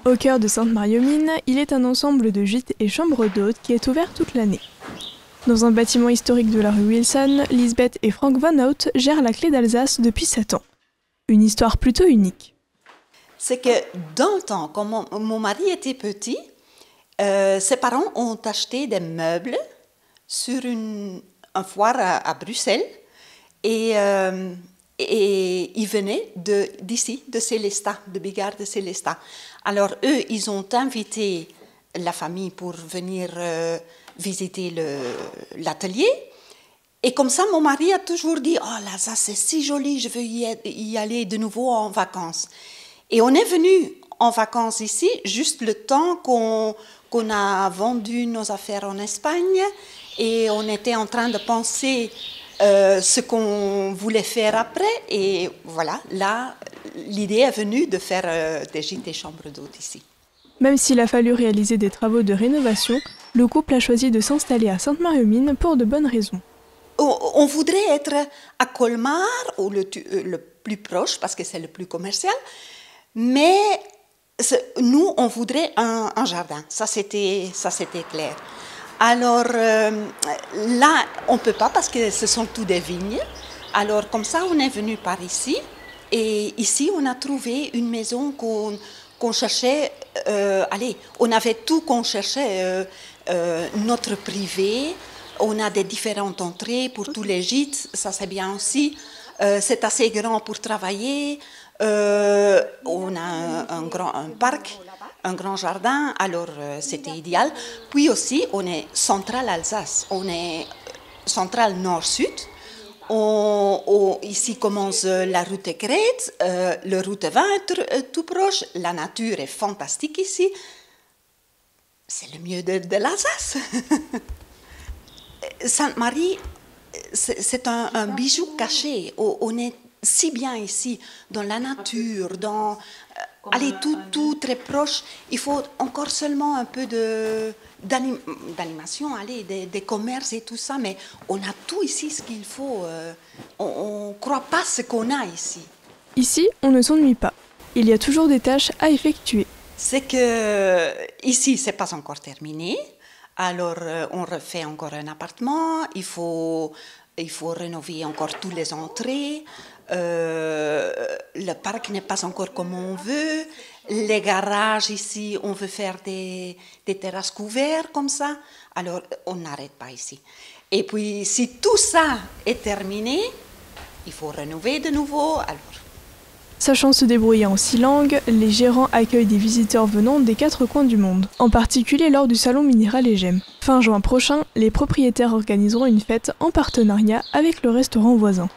Au cœur de Sainte-Marie-aux-Mines, il est un ensemble de gîtes et chambres d'hôtes qui est ouvert toute l'année. Dans un bâtiment historique de la rue Wilson, Lisbeth et Frank Van Hout gèrent la clé d'Alsace depuis 7 ans. Une histoire plutôt unique. C'est que dans le temps, quand mon mari était petit, ses parents ont acheté des meubles sur un foire à Bruxelles et ils venaient d'ici, de Célestat, de Bigard de Célestat. Alors eux, ils ont invité la famille pour venir visiter l'atelier. Et comme ça, mon mari a toujours dit « Oh, l'Alsace, c'est si joli, je veux y aller de nouveau en vacances. » Et on est venu en vacances ici, juste le temps qu'on a vendu nos affaires en Espagne et on était en train de penser ce qu'on voulait faire après. Et voilà, là, l'idée est venue de faire des gîtes et chambres d'hôtes ici. Même s'il a fallu réaliser des travaux de rénovation, le couple a choisi de s'installer à Sainte-Marie-aux-Mines pour de bonnes raisons. On voudrait être à Colmar, ou le plus proche, parce que c'est le plus commercial, mais nous, on voudrait un jardin. Ça, c'était clair. Alors, là, on ne peut pas parce que ce sont tous des vignes. Alors, comme ça, on est venu par ici. Et ici, on a trouvé une maison qu'on cherchait. On avait tout qu'on cherchait. Notre privé. On a des différentes entrées pour tous les gîtes. Ça, c'est bien aussi. C'est assez grand pour travailler. On a un parc, un grand jardin, alors c'était idéal. Puis aussi, on est central Alsace, on est central nord-sud. Ici commence la route Crète, la route 20 tout proche. La nature est fantastique ici. C'est le mieux de l'Alsace. Sainte-Marie, c'est un bijou caché. On est si bien ici, dans la nature, tout très proche. Il faut encore seulement un peu d'animation, des commerces et tout ça, mais on a tout ici ce qu'il faut. On ne croit pas ce qu'on a ici. Ici, on ne s'ennuie pas. Il y a toujours des tâches à effectuer. C'est que ici, ce n'est pas encore terminé. Alors, on refait encore un appartement. Il faut rénover encore toutes les entrées. Le parc n'est pas encore comme on veut. Les garages ici, on veut faire des terrasses couvertes comme ça. Alors, on n'arrête pas ici. Et puis, si tout ça est terminé, il faut rénover de nouveau. Alors, sachant se débrouiller en 6 langues, les gérants accueillent des visiteurs venant des 4 coins du monde, en particulier lors du salon Minéral et Gemmes. Fin juin prochain, les propriétaires organiseront une fête en partenariat avec le restaurant voisin.